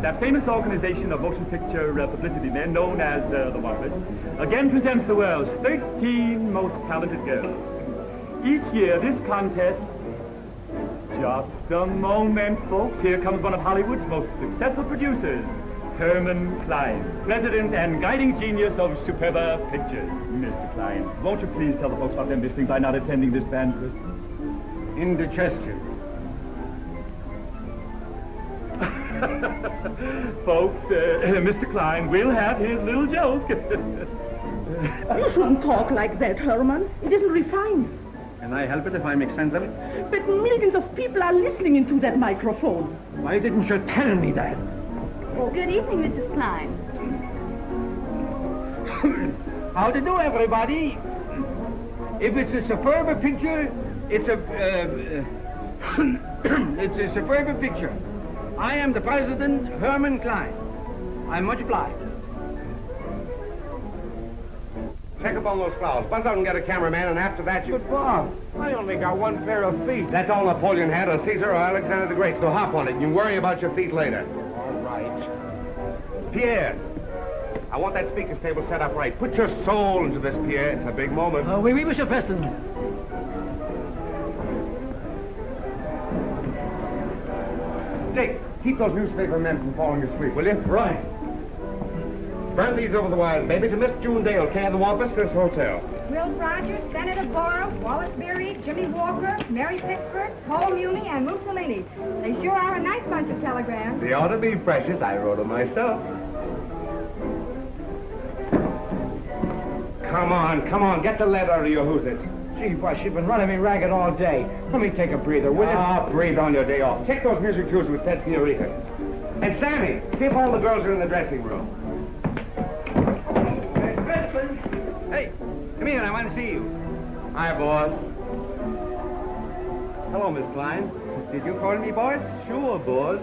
That famous organization of motion picture publicity men known as the Wampus again presents the world's 13 most talented girls. Each year, this contest... Just a moment, folks. Here comes one of Hollywood's most successful producers, Herman Klein, president and guiding genius of Superba Pictures. Mr. Klein, won't you please tell the folks what they're missing by not attending this banquet? Indigestion. Folks, Mr. Klein will have his little joke. You shouldn't talk like that, Herman. It isn't refined. Can I help it if I'm eccentric? But millions of people are listening into that microphone. Why didn't you tell me that? Oh, good evening, Mrs. Klein. How to do, everybody? If it's a superb picture, it's a... it's a superb picture. I am the president, Herman Klein. I'm much obliged. Check up on those flowers. Buzz out and get a cameraman, and after that you... But, Bob, I only got one pair of feet. That's all Napoleon had, or Caesar, or Alexander the Great, so hop on it, and you worry about your feet later. All right. Pierre, I want that speaker's table set up right. Put your soul into this, Pierre. It's a big moment. Oui, Monsieur Preston. Dick, keep those newspaper men from falling asleep, will you? Right. Burn these over the wires, baby, to Miss June Dale, care of the Wampus, this hotel. Will Rogers, Senator Borah, Wallace Beery, Jimmy Walker, Mary Pickford, Cole Muni, and Mussolini. They sure are a nice bunch of telegrams. They ought to be precious. I wrote them myself. Come on, get the lead out of your who's-it. Gee, boss, you've been running me ragged all day. Let me take a breather, will you? Ah, breathe on your day off. Take those music cues with Ted Fiorita. And Sammy, see if all the girls are in the dressing room. Hey, come here, I want to see you. Hi, boss. Hello, Miss Klein. Did you call me, boss? Sure, boss.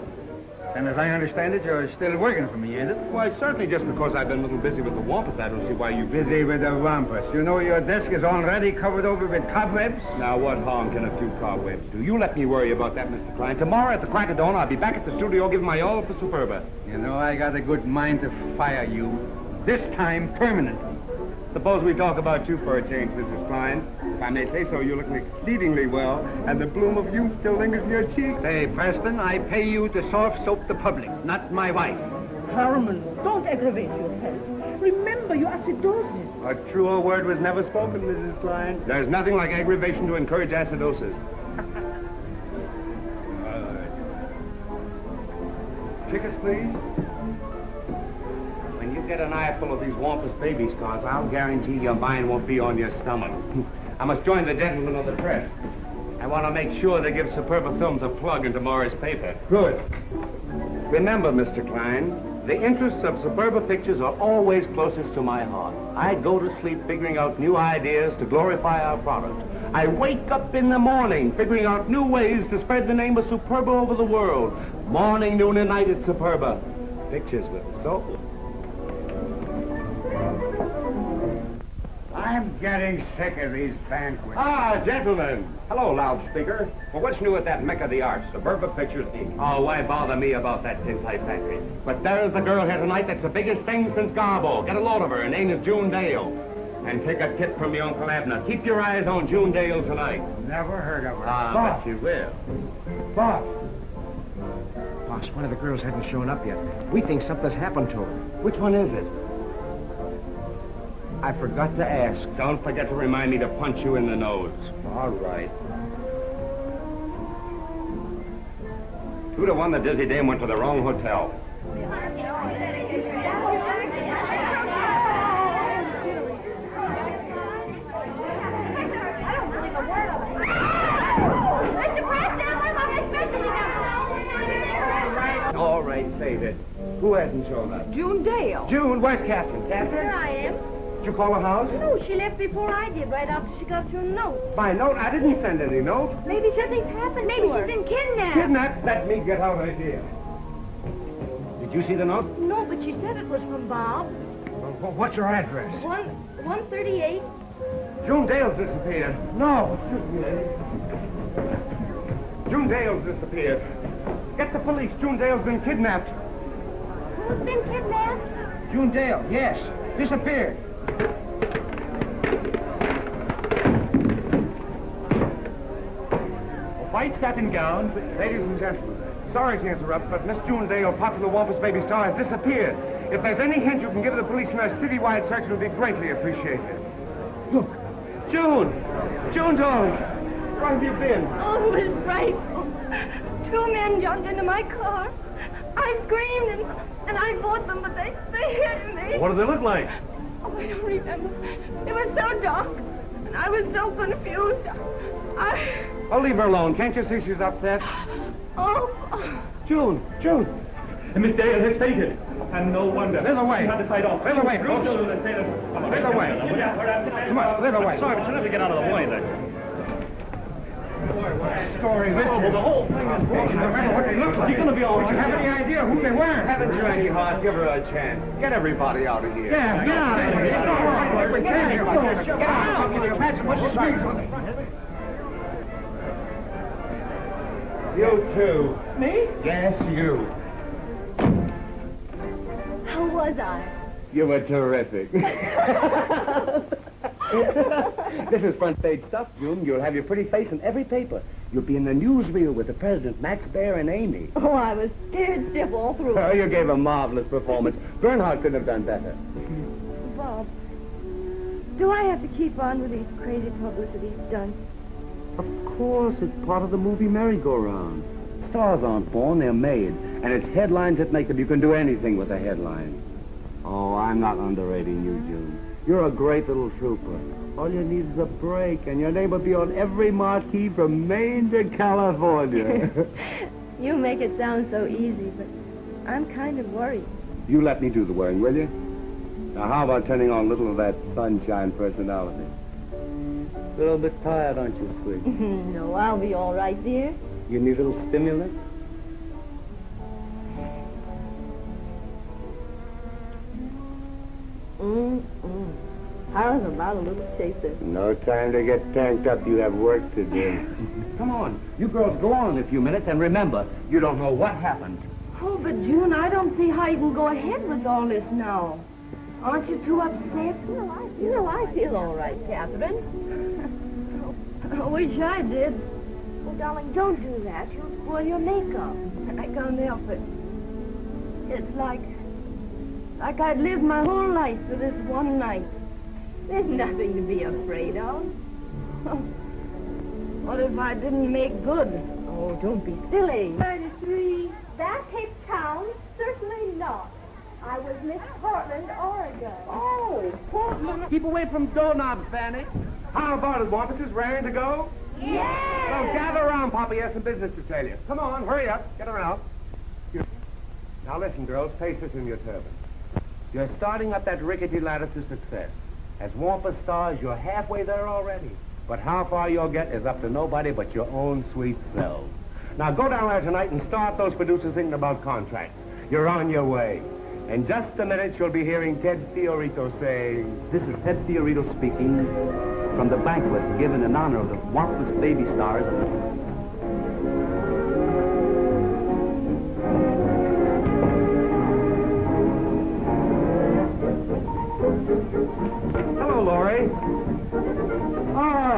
And as I understand it, you're still working for me, ain't it? Why, certainly just because I've been a little busy with the Wampus, I don't see why you... Busy with the Wampus. You know your desk is already covered over with cobwebs? Now, what harm can a few cobwebs do? You let me worry about that, Mr. Klein. Tomorrow at the crack of dawn, I'll be back at the studio giving my all for Superba. You know, I got a good mind to fire you. This time, permanently. Suppose we talk about you for a change, Mrs. Klein. If I may say so, you look exceedingly well, and the bloom of youth still lingers in your cheeks. Say, Preston, I pay you to soft soap the public, not my wife. Herman, don't aggravate yourself. Remember your acidosis. A truer word was never spoken, Mrs. Klein. There's nothing like aggravation to encourage acidosis. Tickets, please. When you get an eyeful of these Wampus baby stars, I'll guarantee your mind won't be on your stomach. I must join the gentlemen of the press. I want to make sure they give Superba Films a plug in tomorrow's paper. Good. Remember, Mr. Klein, the interests of Superba Pictures are always closest to my heart. I go to sleep figuring out new ideas to glorify our product. I wake up in the morning figuring out new ways to spread the name of Superba over the world. Morning, noon, and night at Superba. Pictures with soul. I'm getting sick of these banquets. Ah, gentlemen. Hello, loudspeaker. Well, what's new at that mecca of the arts, Suburban Pictures, Inc.? Oh, why bother me about that tintype factory? But there's the girl here tonight that's the biggest thing since Garbo. Get a load of her. Her name is June Dale. And take a tip from your Uncle Abner. Keep your eyes on June Dale tonight. Never heard of her. Ah, bet you will. Boss. Boss, one of the girls hasn't shown up yet. We think something's happened to her. Which one is it? I forgot to ask. Don't forget to remind me to punch you in the nose. All right. 2 to 1, the dizzy dame went to the wrong hotel. All right, save it. Who hasn't shown up? June Dale. June, where's Catherine? Catherine? Here I am. Did you call her house? No, she left before I did, right after she got your note. My note? I didn't send any note. Maybe something's happened. Maybe she's been kidnapped. Kidnapped? Let me get out of here. Did you see the note? No, but she said it was from Bob. Well, what's her address? 138. June Dale's disappeared. No. June Dale's disappeared. Get the police. June Dale's been kidnapped. Who's been kidnapped? June Dale, yes. Disappeared. A white satin gown. Ladies and gentlemen, sorry to interrupt, but Miss June Dale, popular Wampus baby star, has disappeared. If there's any hint you can give the police in a citywide search, it would be greatly appreciated. Look, June! June, darling! Where have you been? Oh, it was frightful. 2 men jumped into my car. I screamed and I fought them, but they hit me. What do they look like? Oh, I don't remember. It was so dark, and I was so confused. Oh, leave her alone. Can't you see she's upset? Oh. June! Miss Dale has fainted. And no wonder. Clear the way. She had to fight off. Clear the way, Through folks. children and sailors. Come on. Clear the way. Come on, clear the way. Sorry, but you'll never get out of the way then. Story, Oh, well, the whole thing is Don't you remember what they looked like? She's gonna be all Do you right. have any idea who they were? Haven't you any heart? Give her a chance. Get everybody out of here. Yeah, get out of here. We can't hear like this. Get out. Can you imagine what she's doing? You too. Me? Yes, you. How was I? You were terrific. This is front page stuff, June. You'll have your pretty face in every paper. You'll be in the newsreel with the president, Max Baer, and Amy. Oh, I was scared stiff all through. Oh, you gave a marvelous performance. Bernhardt couldn't have done better. Bob, do I have to keep on with these crazy publicity stunts? Of course, it's part of the movie merry-go-round. Stars aren't born, they're made. And it's headlines that make them. You can do anything with a headline. Oh, I'm not underrating you, June. You're a great little trooper. All you need is a break, and your name will be on every marquee from Maine to California. You make it sound so easy, but I'm kind of worried. You let me do the worrying, will you? Now, how about turning on a little of that sunshine personality? A little bit tired, aren't you, sweet? No, I'll be all right, dear. You need a little stimulant? How's about a little chaser? No time to get tanked up. You have work to do. Come on. You girls go on in a few minutes, and remember, you don't know what happened. Oh, but June, I don't see how you can go ahead with all this now. Aren't you too upset? I feel all right, Catherine. I wish I did. Oh, darling, don't do that. You'll spoil your makeup. I can't help it. It's like I'd lived my whole life for this one night. There's nothing to be afraid of. What if I didn't make good? Oh, don't be silly. 33. That Cape Town? Certainly not. I was Miss Portland, Oregon. Oh, Portland. Keep away from doorknobs, Fanny. How about it, Wampuses? Raring to go? Yes! Well, gather around, Papa. He has some business to tell you. Come on, hurry up. Get around. Now listen, girls. Pace this in your turban. You're starting up that rickety ladder to success. As Wampus stars, you're halfway there already. But how far you'll get is up to nobody but your own sweet selves. Now go down there tonight and start those producers thinking about contracts. You're on your way. In just a minute, you'll be hearing Ted Fiorito say... This is Ted Fiorito speaking from the banquet given in honor of the marvelous baby stars. Hello, Laurie.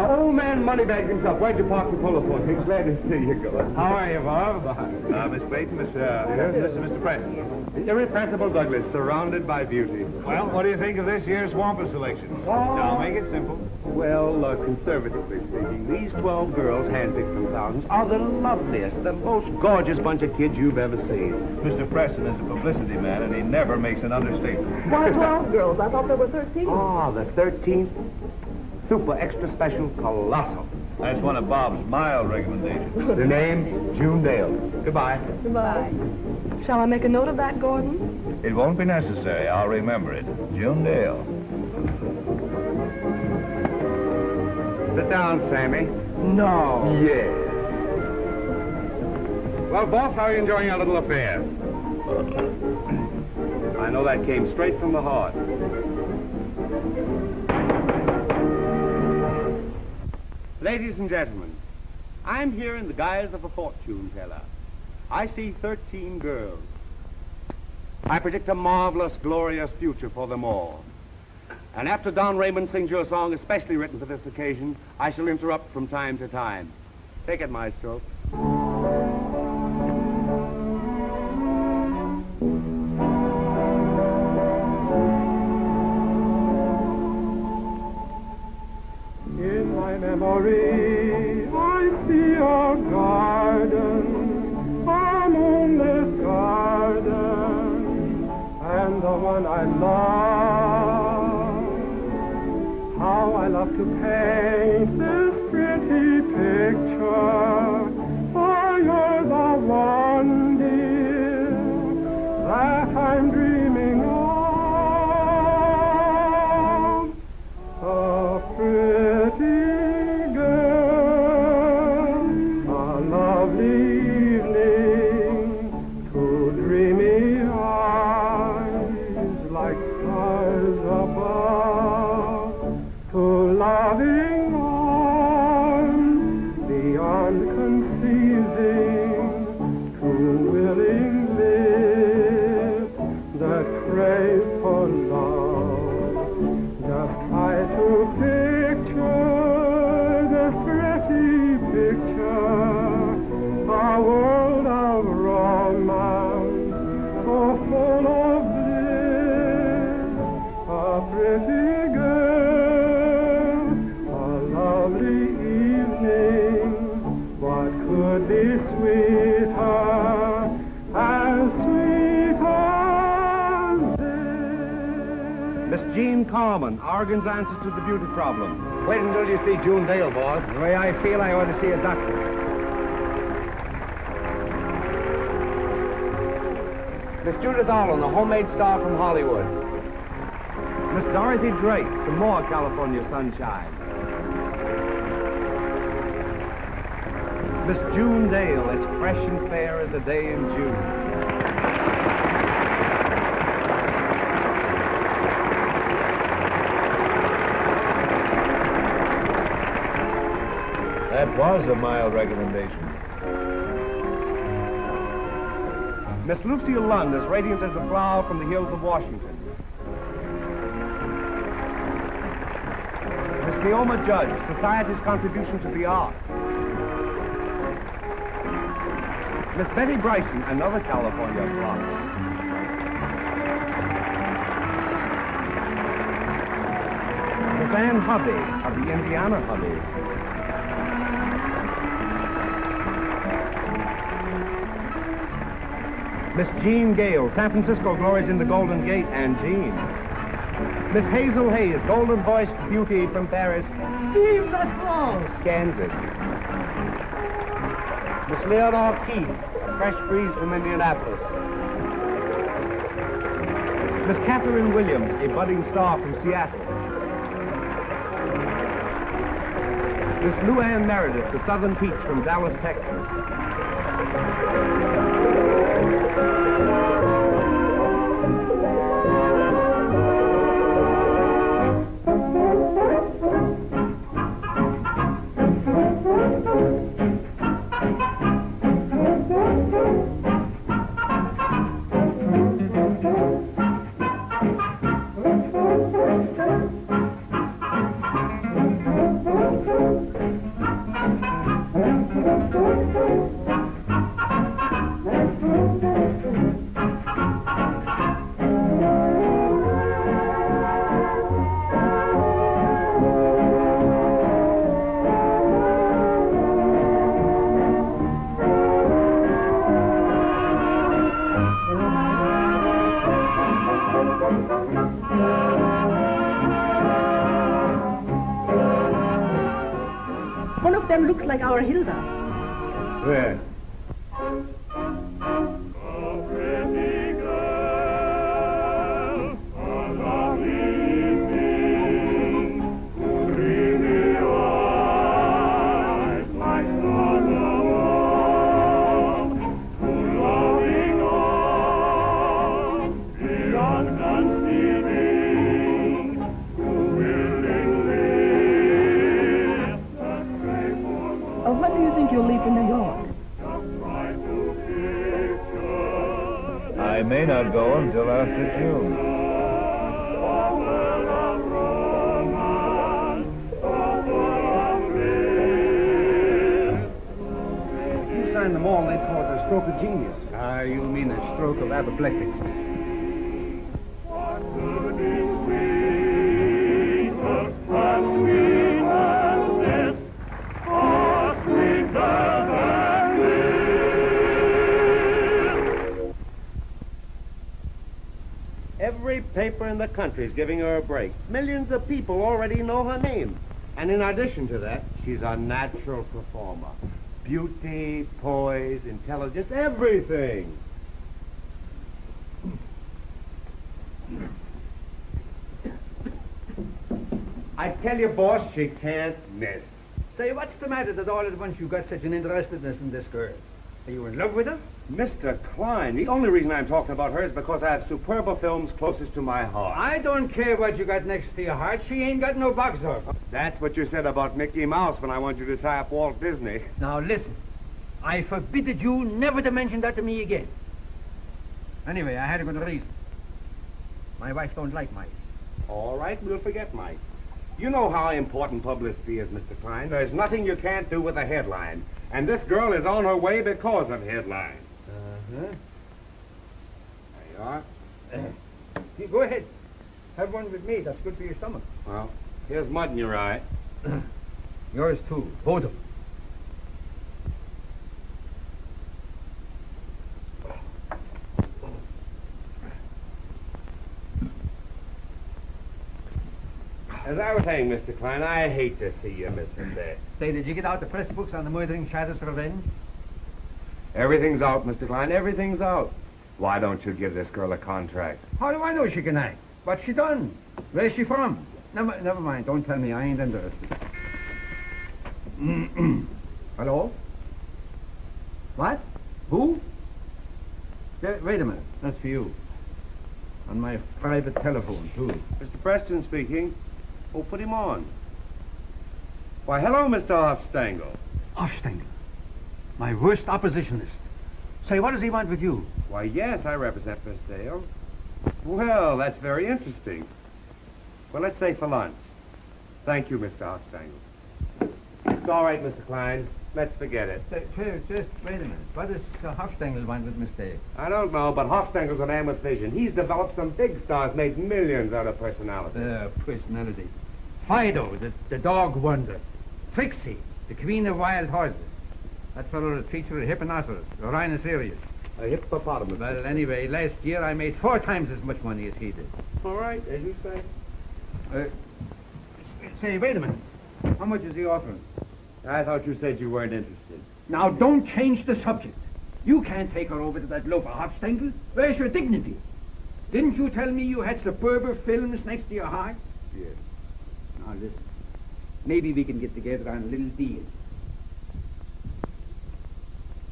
Old man Moneybags himself. Why'd you park your polo for? Glad to see you, Gillis. How are you, Bob? Miss Clayton, Mr. Preston. The irrepressible Douglas, surrounded by beauty. Well, what do you think of this year's Wampus selections? Now, make it simple. Well, conservatively speaking, these 12 girls handpicked from thousands are the loveliest, the most gorgeous bunch of kids you've ever seen. Mr. Preston is a publicity man, and he never makes an understatement. Why 12 girls? I thought there were 13. Ah, the 13th. Super extra special colossal. That's one of Bob's mild recommendations. The name, June Dale. Goodbye. Goodbye. Shall I make a note of that, Gordon? It won't be necessary. I'll remember it. June Dale. Sit down, Sammy. No. Yes. Well, boss, how are you enjoying our little affair? I know that came straight from the heart. Ladies and gentlemen, I'm here in the guise of a fortune teller. I see 13 girls. I predict a marvelous, glorious future for them all. And after Don Raymond sings you a song especially written for this occasion, I shall interrupt from time to time. Take it, maestro. In my memory, I see a garden, a moonlit garden, and the one I love. How I love to paint this pretty picture, for you're the one, dear, that I'm dreaming of. A pretty girl, a lovely evening, two dreamy eyes like stars above, two loving arms beyond conceiving, two willing lips that crave for love. Just try to picture this pretty picture, a world of romance, so full of bliss. A pretty girl, a lovely evening, what could be sweeter, as sweet as this? Miss Jean Carmen, Oregon's answer to the beauty problem. Wait until you see June Dale, boss. The way I feel, I ought to see a doctor. Miss Judith Allen, a homemade star from Hollywood. Miss Dorothy Drake, some more California sunshine. Miss June Dale, as fresh and fair as a day in June. That was a mild recommendation. Miss Lucille Lund, as radiant as a flower from the hills of Washington. Miss Neoma Judge, society's contribution to the arts. Miss Betty Bryson, another California flower. Miss Ann Hubby, of the Indiana Hubby. Miss Jean Gale, San Francisco glories in the Golden Gate, and Jean. Miss Hazel Hayes, golden-voiced beauty from Paris. Vive la France! Kansas. Miss Leonore Keith, a fresh breeze from Indianapolis. Miss Catherine Williams, a budding star from Seattle. Miss Luann Meredith, the Southern Peach from Dallas, Texas. them looks like our Hilda. Where? When do you think you'll leave for New York? I may not go until after June. You signed them all, they call it a stroke of genius. Ah, you mean a stroke of apoplectics. Every paper in the country's giving her a break. Millions of people already know her name. And in addition to that, she's a natural performer. Beauty, poise, intelligence, everything. I tell you, boss, she can't miss. Say, what's the matter that all at once you got such an interestedness in this girl? Are you in love with her? Mr. Klein, the only reason I'm talking about her is because I have superb films closest to my heart. I don't care what you got next to your heart. She ain't got no box office. That's what you said about Mickey Mouse when I wanted you to tie up Walt Disney. Now, listen. I forbid you never to mention that to me again. Anyway, I had a good reason. My wife don't like mice. All right, we'll forget Mike. You know how important publicity is, Mr. Klein. There's nothing you can't do with a headline. And this girl is on her way because of headlines. Uh-huh. There you are. You go ahead. Have one with me. That's good for your stomach. Well, here's mud in your eye. Yours, too. Both of them. As I was saying, Mr. Klein, I hate to see you miss it there. Say, did you get out the press books on the murdering Shadows Revenge? Everything's out, Mr. Klein. Everything's out. Why don't you give this girl a contract? How do I know she can act? What's she done? Where's she from? Never mind. Don't tell me. I ain't interested. Hello? What? Who? Wait a minute. That's for you. On my private telephone, too. Mr. Preston speaking. Oh, put him on. Why, hello, Mr. Hofstangel. Hofstangel? My worst oppositionist. Say, what does he want with you? Why, yes, I represent Miss Dale. Well, that's very interesting. Well, let's say for lunch. Thank you, Mr. Hofstangel. It's all right, Mr. Klein. Let's forget it. Just wait a minute. What does Hofstangel want with Miss Dale? I don't know, but Hofstangel's a man with vision. He's developed some big stars, made millions out of personality. Personality. Fido, the dog wonder. Trixie, the queen of wild horses. That fellow will teach her a hipponoceros, a rhinoceros. A hippopotamus. Well, anyway, last year I made 4 times as much money as he did. All right, as you say. Say, wait a minute. How much is he offering? I thought you said you weren't interested. Now, don't change the subject. You can't take her over to that loafer Hofstangel. Where's your dignity? Didn't you tell me you had superber films next to your heart? Yes. Now, listen. Maybe we can get together on a little deal.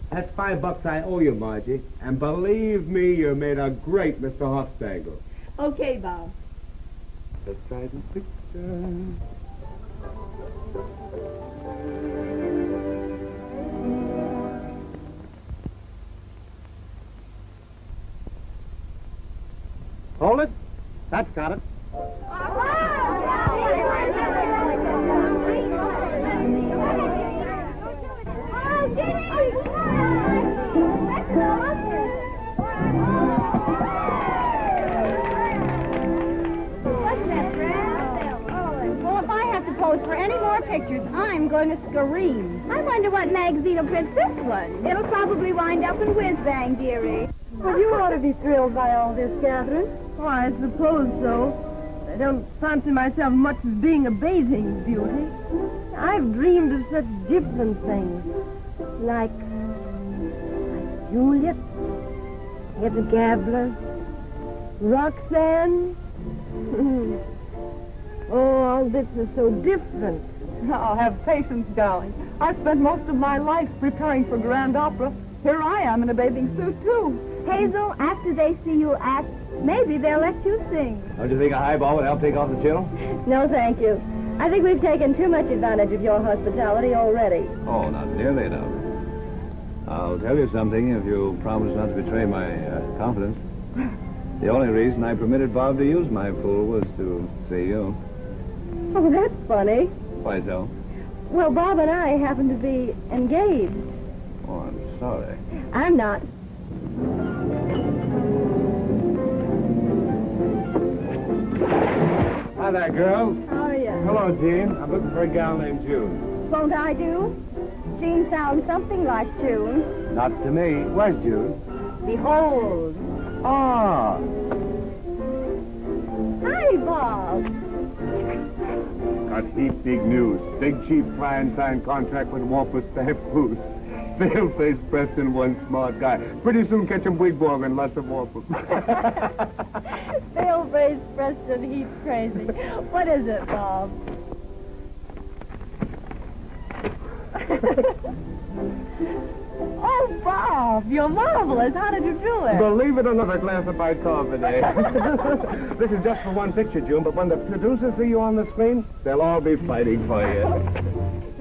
That's $5 I owe you, Margie. And believe me, you made a great Mr. Hofstangel. Okay, Bob. Let's try this picture. Hold it. That's got it. Well, if I have to pose for any more pictures, I'm going to scream. I wonder what magazine will print this one. It'll probably wind up in Whiz Bang, dearie. Well, you ought to be thrilled by all this, Catherine. Oh, I suppose so. I don't fancy myself much as being a bathing beauty. I've dreamed of such different things. Like Juliet, Hedda Gabler, Roxanne. Oh, all this is so different. Oh, have patience, darling. I've spent most of my life preparing for grand opera. Here I am in a bathing suit, too. Hazel, after they see you act, maybe they'll let you sing. Don't you think a highball would help take off the chill? No, thank you. I think we've taken too much advantage of your hospitality already. Oh, not nearly enough. I'll tell you something if you promise not to betray my confidence. The only reason I permitted Bob to use my pool was to see you. Oh, that's funny. Why so? Well, Bob and I happen to be engaged. Oh, I'm sorry. I'm not. Hi there, girls. How are you? Hello, Jean. I'm looking for a gal named June. Won't I do? Jean sounds something like June. Not to me. Where's June? Behold. Ah. Hi, Bob. Got heap big news. Big chief client signed contract with Walker Staff Foods. Pale-faced Preston, one smart guy. Pretty soon catch him wigwag and lots of waffles. Pale-faced Preston, he's crazy. What is it, Bob? Oh, Bob, you're marvelous. How did you do it? Believe it or not, a glass of bicarbonate. This is just for one picture, June, but when the producers see you on the screen, they'll all be fighting for you.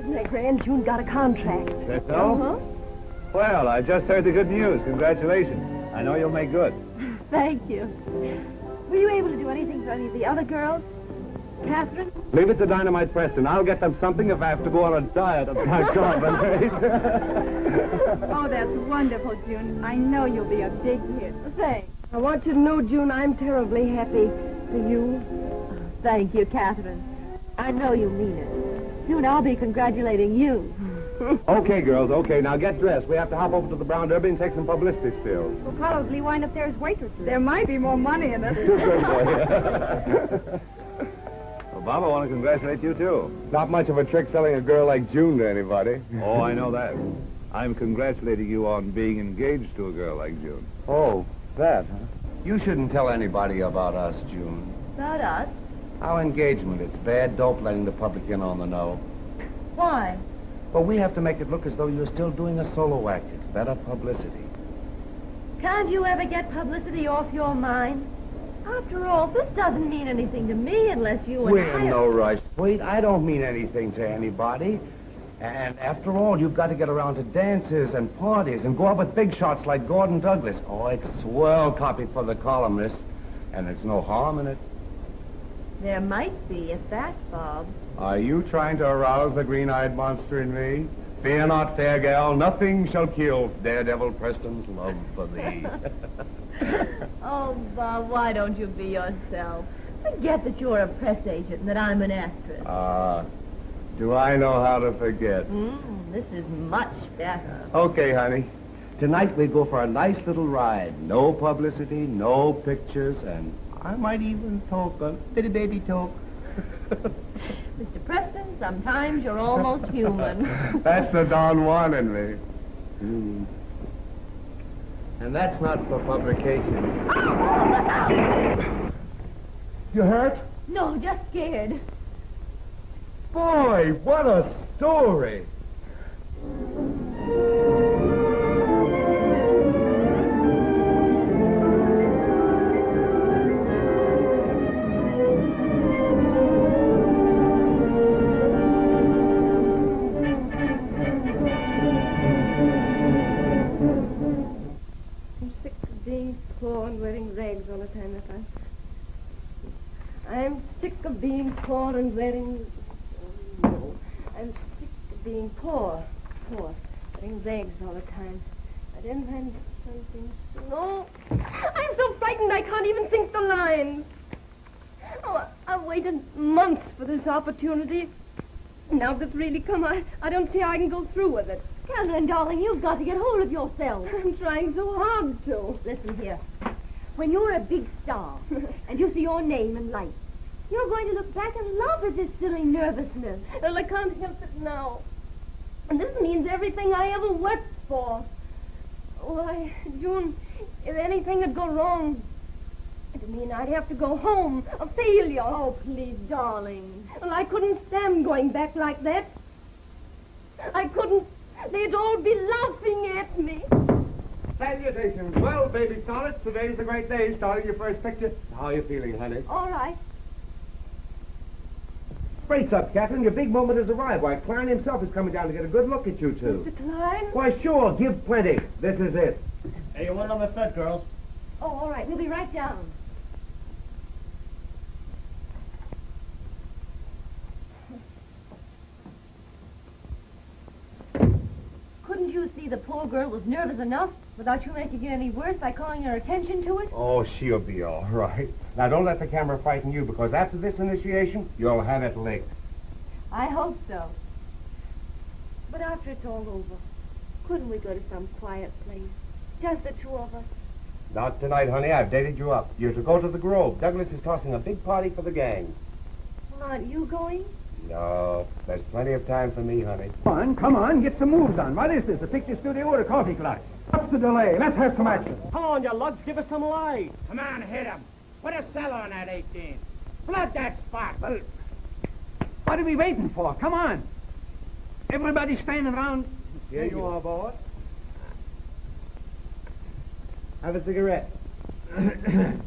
Isn't it grand? June got a contract. That's so? Uh-huh. Well, I just heard the good news. Congratulations. I know you'll make good. Thank you. Were you able to do anything for any of the other girls? Catherine? Leave it to Dynamite Preston. I'll get them something if I have to go on a diet of bicarbonate. Oh, that's wonderful, June. I know you'll be a big hit. Thanks. I want you to know, June, I'm terribly happy for you. Thank you, Catherine. I know you mean it. Soon I'll be congratulating you. Okay, girls, okay. Now get dressed. We have to hop over to the Brown Derby and take some publicity stills. We'll probably wind up there as waitresses. There might be more money in it. Well, Bob, I want to congratulate you, too. Not much of a trick selling a girl like June to anybody. Oh, I know that. I'm congratulating you on being engaged to a girl like June. Oh, that, huh? You shouldn't tell anybody about us, June. About us? Our engagement, it's bad dope letting the public in on the know. Why? But we have to make it look as though you're still doing a solo act. It's better publicity. Can't you ever get publicity off your mind? After all, this doesn't mean anything to me unless you and We're in no rush. Wait, I don't mean anything to anybody. And after all, you've got to get around to dances and parties and go out with big shots like Gordon Douglas. Oh, it's swell copy for the columnist. And there's no harm in it. There might be, at that, Bob. Are you trying to arouse the green-eyed monster in me? Fear not, fair gal. Nothing shall kill Daredevil Preston's love for thee. Oh, Bob, why don't you be yourself? Forget that you're a press agent and that I'm an actress. Do I know how to forget? This is much better. Okay, honey. Tonight we go for a nice little ride. No publicity, no pictures, and I might even talk a bitty baby talk. Mr. Preston, sometimes you're almost human. That's the Don Juan in me. And that's not for publication. Oh, look out! You hurt? No, just scared. Boy, what a story. And wearing rags all the time. I'm sick of being poor and wearing... No. I'm sick of being poor. Wearing rags all the time. I didn't find something... No! I'm so frightened I can't even think the lines. Oh, I've waited months for this opportunity. Now if it's really come, I don't see how I can go through with it. Catherine, darling, you've got to get hold of yourself. I'm trying so hard to. Listen here. When you're a big star and you see your name in lights, You're going to look back and laugh at this silly nervousness. Well, I can't help it now. And this means everything I ever worked for. Why, June, if anything had gone wrong, it'd mean I'd have to go home, a failure. Oh, please, darling. Well, I couldn't stand going back like that. I couldn't. They'd all be laughing at me. Salutations. Well, baby starlet, today's a great day, starting your first picture. How are you feeling, honey? All right. Brace up, Catherine. Your big moment has arrived. Why, Klein himself is coming down to get a good look at you two. Mr. Klein? Why, sure. Give plenty. This is it. Hey, you want on the set, girls? Oh, all right. We'll be right down. Couldn't you see the poor girl was nervous enough without you making it any worse by calling her attention to it? Oh, she'll be all right. Now, don't let the camera frighten you, because after this initiation, you'll have it licked. I hope so. But after it's all over, couldn't we go to some quiet place? Just the two of us. Not tonight, honey. I've dated you up. You're to go to the Grove. Douglas is tossing a big party for the gang. Well, aren't you going? No, there's plenty of time for me, honey. Come on, get some moves on. What is this, a picture studio or a coffee club? What's the delay? Let's have some action. Come on, you lugs, give us some light. Come on, hit him. Put a cell on that 18. Flood that spot. Well, what are we waiting for? Come on. Everybody standing around. Here you are, boy. Have a cigarette.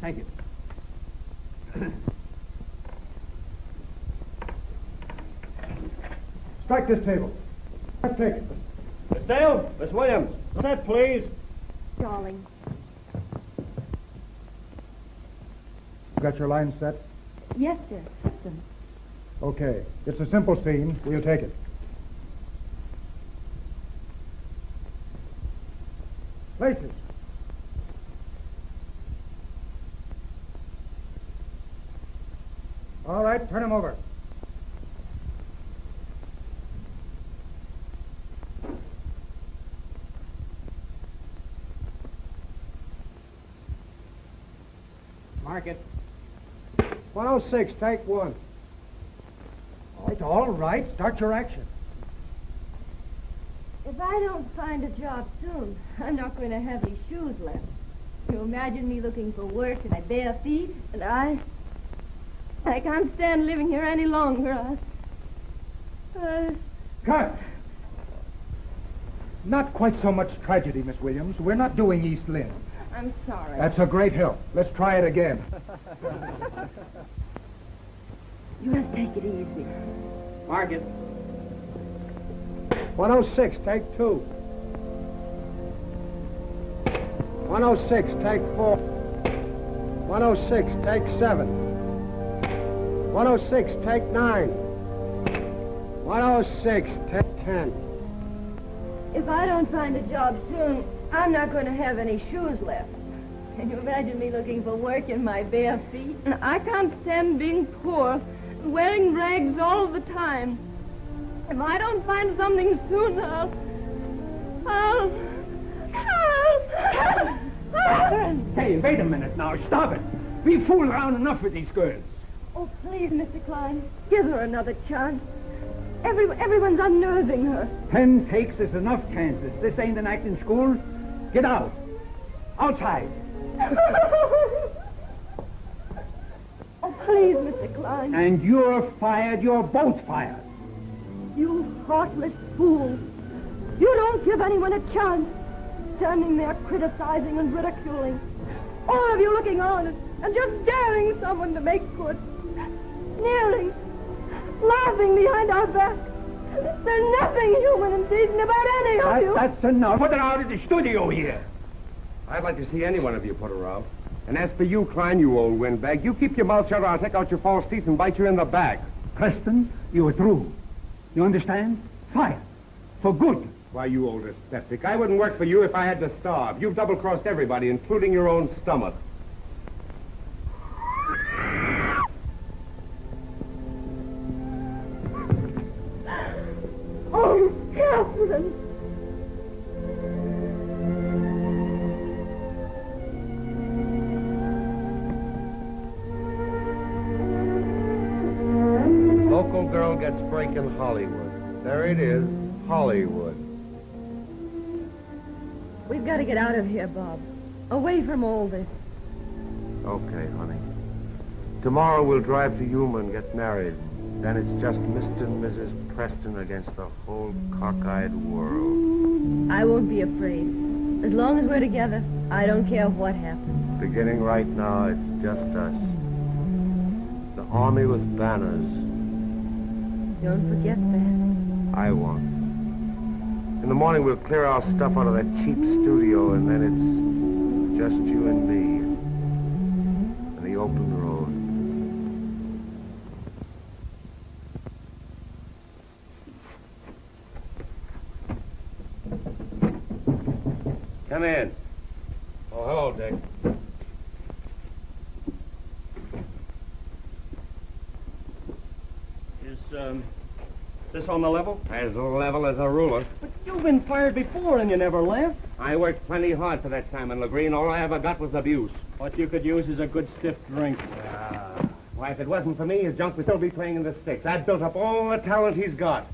Thank you. Strike this table. Let's take it. Miss Dale, Miss Williams, set, please. Darling. You got your line set? Yes, sir. Okay. It's a simple scene. We'll take it. Places. All right, turn him over. Mark it. 106, take one. All right. Start your action. If I don't find a job soon, I'm not going to have any shoes left. You imagine me looking for work in my bare feet? And I can't stand living here any longer. Cut! Not quite so much tragedy, Miss Williams. We're not doing East Lynne. I'm sorry. That's a great help. Let's try it again. You must take it easy. Mark it. 106, take two. 106, take 4. 106, take 7. 106, take 9. 106, take 10. If I don't find a job soon, I'm not going to have any shoes left. Can you imagine me looking for work in my bare feet? I can't stand being poor, wearing rags all the time. If I don't find something soon, I'll... Hey, wait a minute now. Stop it. We fool around enough with these girls. Oh, please, Mr. Klein, give her another chance. Everyone's unnerving her. 10 takes is enough chances. This ain't an acting school. Get out. Outside. Oh, please, Mr. Klein. And you're fired. You're both fired. You heartless fools. You don't give anyone a chance. Standing there criticizing and ridiculing. All of you looking on and just daring someone to make good. Sneering. Laughing behind our back. There's nothing human and decent about any of you. That's enough. Put her out of the studio here. I'd like to see any one of you put her out. And as for you, Klein, you old windbag, you keep your mouth shut or I'll take out your false teeth and bite you in the back. Preston, you're through. You understand? Fired. For good. Why, you old dyspeptic, I wouldn't work for you if I had to starve. You've double-crossed everybody, including your own stomach. Oh, Catherine. some girl gets break in Hollywood. There it is, Hollywood. We've got to get out of here, Bob. Away from all this. Okay, honey. Tomorrow we'll drive to Yuma and get married. Then it's just Mr. and Mrs. Preston against the whole cockeyed world. I won't be afraid. As long as we're together, I don't care what happens. Beginning right now, it's just us. The army with banners. Don't forget that. I won't. In the morning, we'll clear our stuff out of that cheap studio, and then it's just you and me. And the open road. Come in. Oh, hello, Dick. Is this on the level? As level as a ruler. But you've been fired before and you never left. I worked plenty hard for that Simon Legreen. All I ever got was abuse. What you could use is a good stiff drink. Why, if it wasn't for me, his junk would still be playing in the sticks. I'd built up all the talent he's got.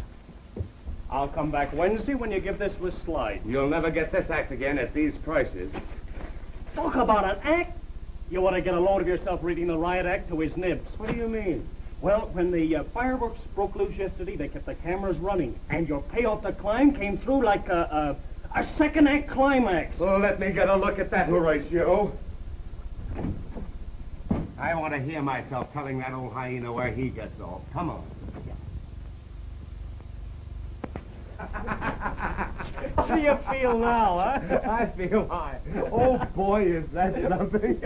I'll come back Wednesday when you give this a slide. You'll never get this act again at these prices. Talk about an act! You ought to get a load of yourself reading the riot act to his nibs. What do you mean? Well, when the fireworks broke loose yesterday, they kept the cameras running, and your payoff to climb came through like a second act climax. Well, let me get a look at that, Horatio. I want to hear myself telling that old hyena where he gets off. Come on. How do you feel now, huh? I feel high. Oh, boy, is that something.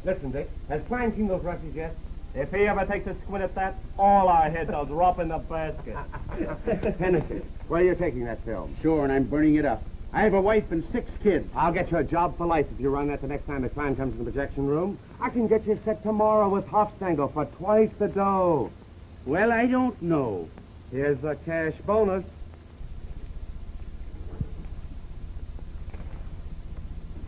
Listen, Dick, has Klein seen those Russians yet? If he ever takes a squint at that, all our heads will drop in the basket. Hennessy, where are you taking that film? Sure, and I'm burning it up. I have a wife and 6 kids. I'll get you a job for life if you run that the next time the Klein comes in the projection room. I can get you set tomorrow with Hofstangel for twice the dough. Well, I don't know. Here's the cash bonus.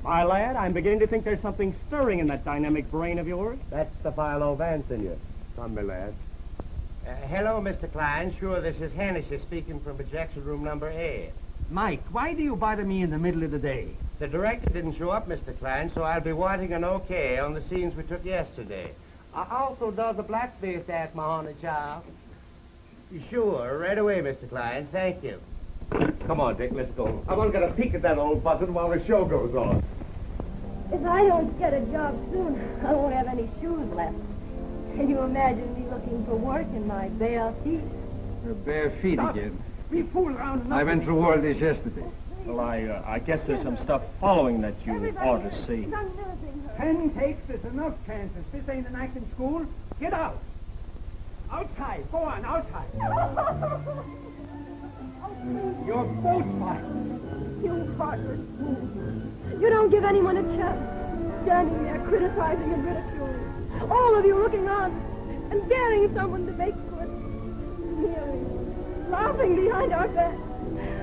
My lad, I'm beginning to think there's something stirring in that dynamic brain of yours. That's the Philo Vance in you. Come, my lad. Hello, Mr. Klein. Sure, this is Hennessy speaking from projection room number 8. Mike, why do you bother me in the middle of the day? The director didn't show up, Mr. Klein, so I'll be wanting an okay on the scenes we took yesterday. I also does a blackface act, my honey child. Sure, right away, Mr. Klein. Thank you. Come on, Dick, let's go. I want to get a peek at that old buzzard while the show goes on. If I don't get a job soon, I won't have any shoes left. Can you imagine me looking for work in my bare feet? Your bare feet Stop. again. We fool around enough. I went through all this yesterday. Well, I guess there's some stuff following that you ought to see. 10 takes is enough chances. This ain't an acting school. Get out. Outside. Go on, outside. You're both fired. You heartless fool. You don't give anyone a chance. Standing there criticizing and ridiculing. All of you looking on and daring someone to make good. Sneering. Laughing behind our backs.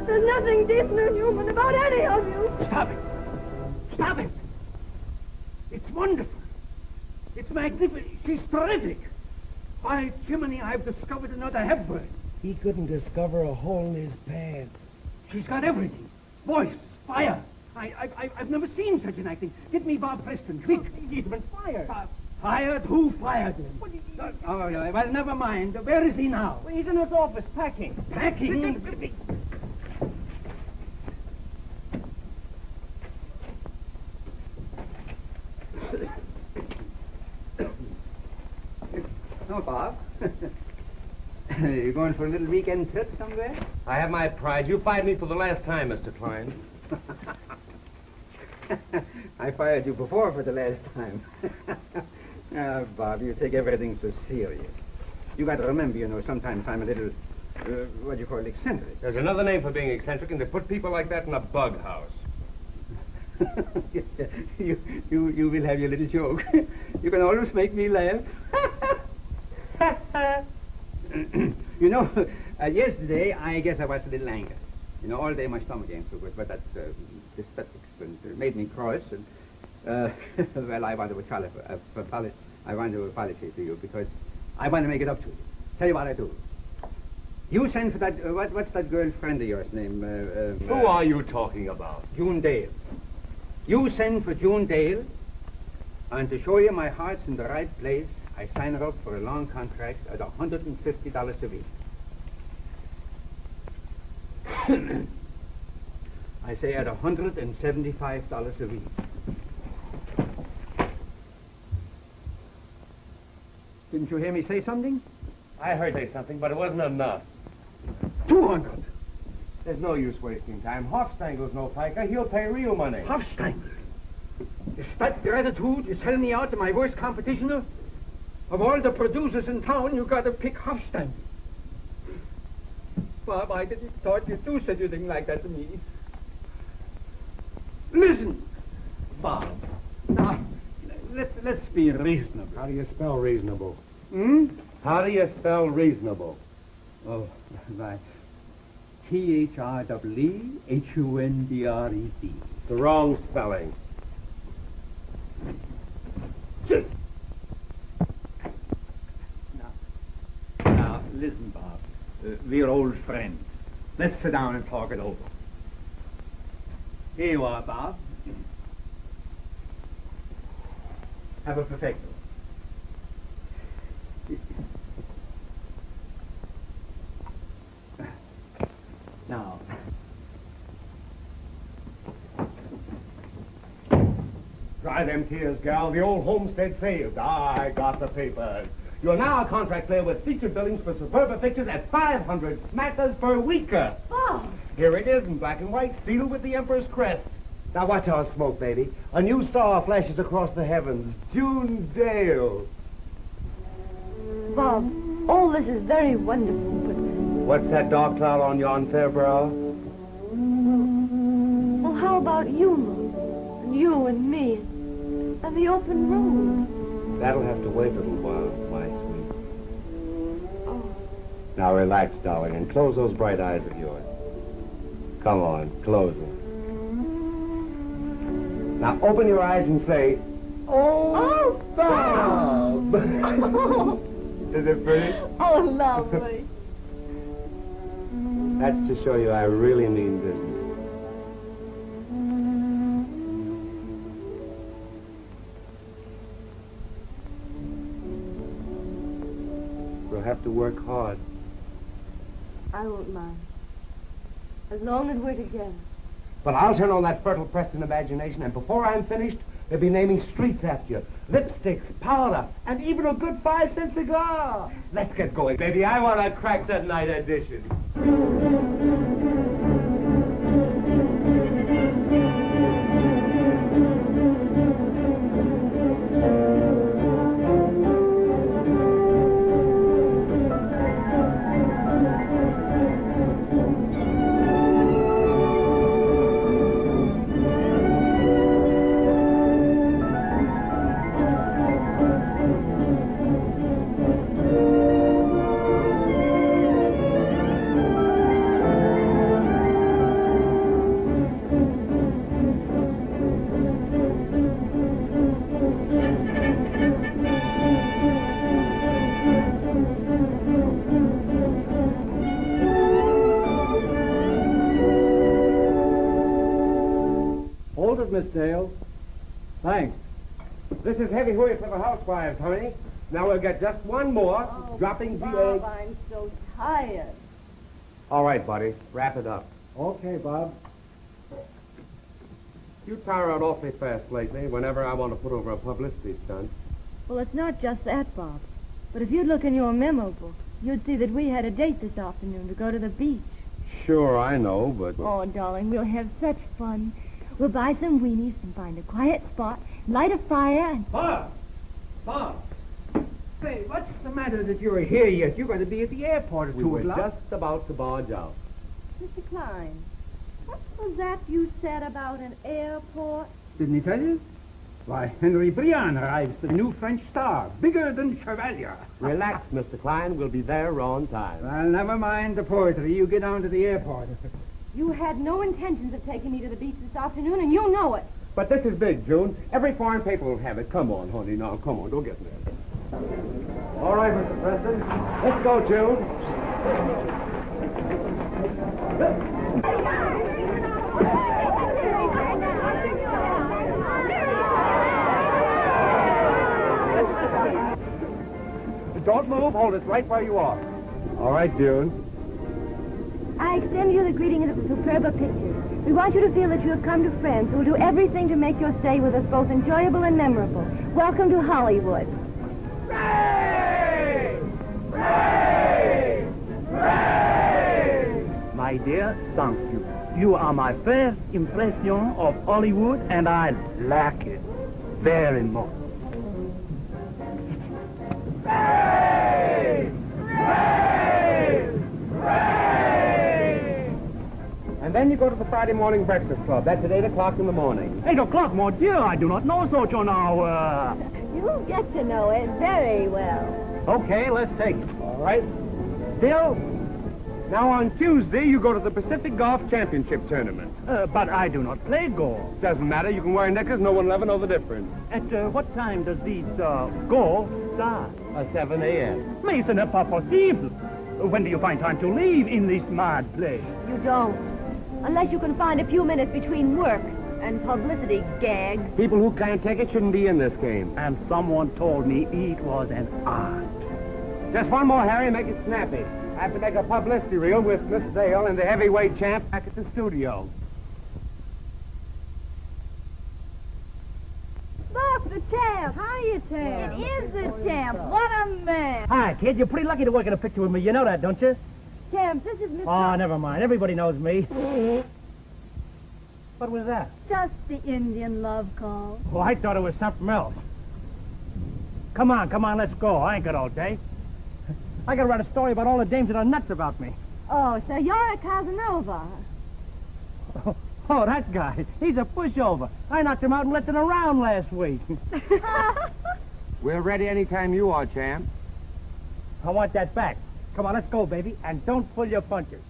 There's nothing decent or human about any of you. Stop it. Stop it. It's wonderful. It's magnificent. She's terrific. By Jiminy, I've discovered another Hepburn. He couldn't discover a hole in his pants. She's got everything. Voice, fire. I've never seen such an acting. Get me Bob Preston, quick. He's been fired. Fired? Who fired him? Well, never mind. Where is he now? Well, he's in his office packing. Packing? No, Bob. You going for a little weekend trip somewhere? I have my pride. You fired me for the last time, Mr. Klein. I fired you before for the last time. Bob, you take everything so serious. You got to remember, you know, sometimes I'm a little, what do you call it, eccentric. There's another name for being eccentric, and they put people like that in a bug house. You will have your little joke. You can always make me laugh. You know, yesterday, I guess I was a little angry. You know, all day my stomach ain't so good, but that dysbiotics made me cross. And, well, I want to apologize to you because I want to make it up to you. Tell you what I do. You send for that, what's that girlfriend of yours name? Who are you talking about? June Dale. You send for June Dale, and to show you my heart's in the right place, I sign her up for a long contract at $150 a week. I say at $175 a week. Didn't you hear me say something? I heard say something, but it wasn't enough. 200. There's no use wasting time. Hofstangle's no piker. He'll pay real money. Hofstangle? Is that your attitude? You sell me out to my worst competition? Of all the producers in town, you got to pick Hofstangle. Bob, I didn't thought you'd do such a thing like that to me. Listen, Bob. now, let's be reasonable. How do you spell reasonable? Hmm? How do you spell reasonable? Oh, right. THREEHUNDRED. The wrong spelling. Now, listen, Bob. We're old friends. Let's sit down and talk it over. Here you are, Bob. Have a perfecto. Now. Dry them tears, gal. The old homestead failed. I got the papers. You're now a contract player with featured billings for Superba Pictures at 500 smackers per weeker. Oh. Here it is in black and white, sealed with the Emperor's crest. Now watch our smoke, baby. A new star flashes across the heavens. June Dale. Bob, all this is very wonderful, but... What's that dark cloud on yon fair brow? Well, how about you, Lou? And you and me, and the open road? That'll have to wait a little while, my sweet. Oh. Now relax, darling, and close those bright eyes of yours. Come on, close them. Now open your eyes and say, "Oh, Bob!" Is it pretty? Oh, lovely. That's to show you I really mean business. We'll have to work hard. I won't mind. As long as we're together. But I'll turn on that fertile Preston imagination, and before I'm finished, they'll be naming streets after you. Lipsticks, powder, and even a good 5-cent cigar. Let's get going, baby. I want to crack that night edition. Miss Dale. Thanks. This is heavy work for the housewives, honey. Now we'll get just one more, dropping the egg. Bob, I'm so tired. All right, buddy. Wrap it up. Okay, Bob. You tire out awfully fast lately whenever I want to put over a publicity stunt. Well, it's not just that, Bob. But if you'd look in your memo book, you'd see that we had a date this afternoon to go to the beach. Sure, I know, but... Oh, darling, we'll have such fun. We'll buy some weenies and find a quiet spot, light a fire, and... Bob! Bob! Say, what's the matter that you're here yet? You're going to be at the airport at 2 We o'clock. were just about to barge out. Mr. Klein, what was that you said about an airport? Didn't he tell you? Why, Henry Briand arrives, the new French star, bigger than Chevalier. Relax, Mr. Klein. We'll be there on time. Well, never mind the poetry. You get down to the airport. You had no intentions of taking me to the beach this afternoon, and you know it. But this is big, June. Every foreign paper will have it. Come on, honey. Now, come on. Don't get nervous. All right, Mr. Preston. Let's go, June. Don't move. Hold us right where you are. All right, June. I extend you the greeting of the Superba Pictures. We want you to feel that you have come to friends who will do everything to make your stay with us both enjoyable and memorable. Welcome to Hollywood. Ray! Ray! Ray! My dear, thank you. You are my first impression of Hollywood, and I like it very much. Ray! Ray! Ray! And then you go to the Friday morning breakfast club. That's at 8 o'clock in the morning. 8 o'clock, mon Dieu. I do not know such an hour. You'll get to know it very well. Okay, let's take it. All right. Bill, now on Tuesday you go to the Pacific Golf Championship Tournament. But I do not play golf. Doesn't matter. You can wear knickers. No one will ever know the difference. At what time does this golf start? 7 a.m. Mais ce n'est pas possible. When do you find time to leave in this mad place? You don't. Unless you can find a few minutes between work and publicity gags. People who can't take it shouldn't be in this game. And someone told me it was an art. Just one more, Harry, make it snappy. I have to make a publicity reel with Miss Dale and the heavyweight champ back at the studio. Look, the champ. Hiya, champ. It is the champ. What a man. Hi, kid. You're pretty lucky to work in a picture with me. You know that, don't you? Champ, this is Miss... Oh, never mind. Everybody knows me. What was that? Just the Indian love call. Oh, I thought it was something else. Come on, let's go. I ain't got all day. I gotta write a story about all the dames that are nuts about me. Oh, so you're a Casanova. Oh, that guy. He's a pushover. I knocked him out in less than a round last week. We're ready anytime you are, champ. I want that back. Come on, let's go, baby. And don't pull your punches.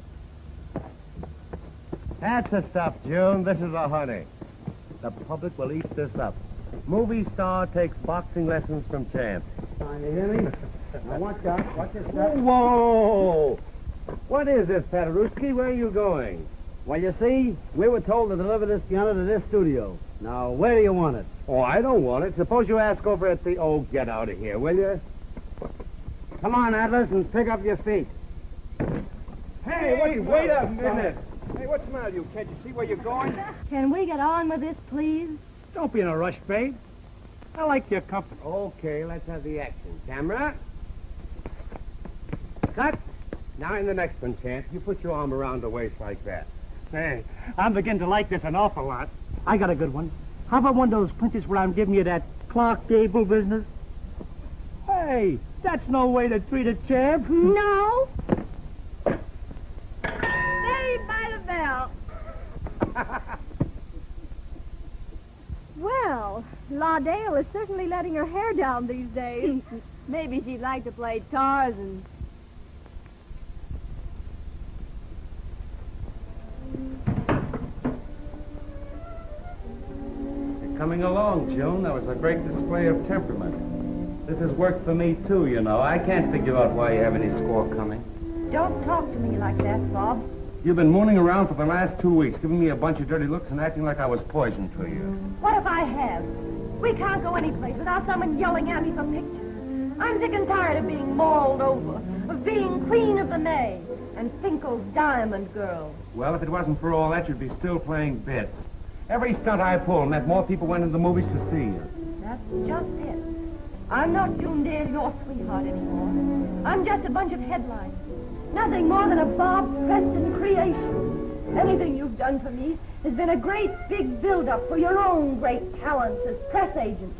That's the stuff, June. This is the honey. The public will eat this up. Movie star takes boxing lessons from champ. You hear me? Now watch out. Watch your step. Whoa! What is this, Paderewski? Where are you going? Well, you see, we were told to deliver this piano to this studio. Now, where do you want it? Oh, I don't want it. Suppose you ask over at the... Oh, get out of here, will you? Come on, Atlas, and pick up your feet. Hey, wait a minute. Hey, what's the matter, you? Can't you see where you're going? Can we get on with this, please? Don't be in a rush, babe. I like your company. Okay, let's have the action. Camera. Cut. Now in the next one, champ, you put your arm around the waist like that. Hey, I'm beginning to like this an awful lot. I got a good one. How about one of those punches where I'm giving you that Clark Gable business? Hey, that's no way to treat a champ. No. Saved by the bell. Well, La Dale is certainly letting her hair down these days. Maybe she'd like to play Tarzan. Coming along, June. That was a great display of temperament. This has worked for me, too, you know. I can't figure out why you have any score coming. Don't talk to me like that, Bob. You've been mooning around for the last 2 weeks, giving me a bunch of dirty looks and acting like I was poison to you. What if I have? We can't go anyplace without someone yelling at me for pictures. I'm sick and tired of being mauled over, of being queen of the May, and Finkel's diamond girl. Well, if it wasn't for all that, you'd be still playing bits. Every stunt I pulled meant more people went into the movies to see you. That's just it. I'm not June Dale, your sweetheart anymore. I'm just a bunch of headlines. Nothing more than a Bob Preston creation. Anything you've done for me has been a great big build-up for your own great talents as press agent.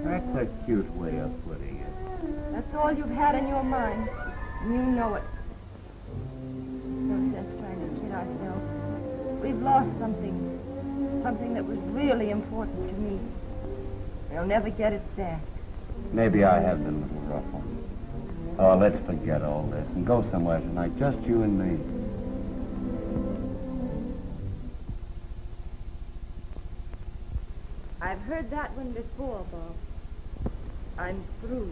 That's a cute way of putting it. That's all you've had in your mind. And you know it. No sense trying to kid ourselves. We've lost something. Something that was really important to me. We'll never get it back. Maybe I have been a little rough on you. Oh, let's forget all this and go somewhere tonight, just you and me. I've heard that one before, Bob. I'm through.